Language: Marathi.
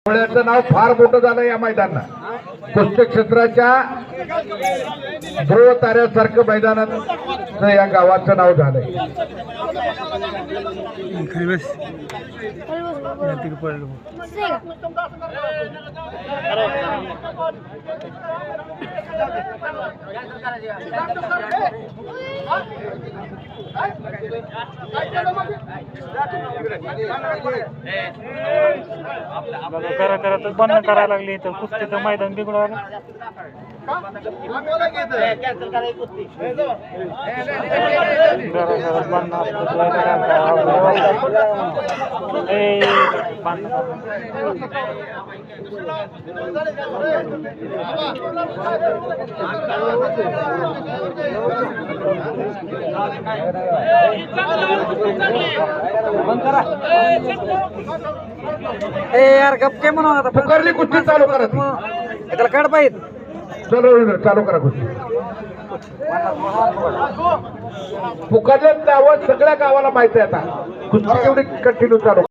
पुण्याचं नाव फार मोठं झालं या मैदानात. कुस्ती क्षेत्राच्या ध्रुव ताऱ्यासारखं मैदानात या गावाचं नाव झालंय. करा करा तर बंद करायला लागली तर कुस्तीचं मैदान बिघडवायला. यार गप्पे म्हणून आता पुकारली कुस्ती चालू करा. त्याला काढ पाहिजे. चलो चालू करा कुस्ती. पुकारलं त्यावर सगळ्या गावाला माहिती आहे आता कुस्ती एवढी कंटिन्यू चालू.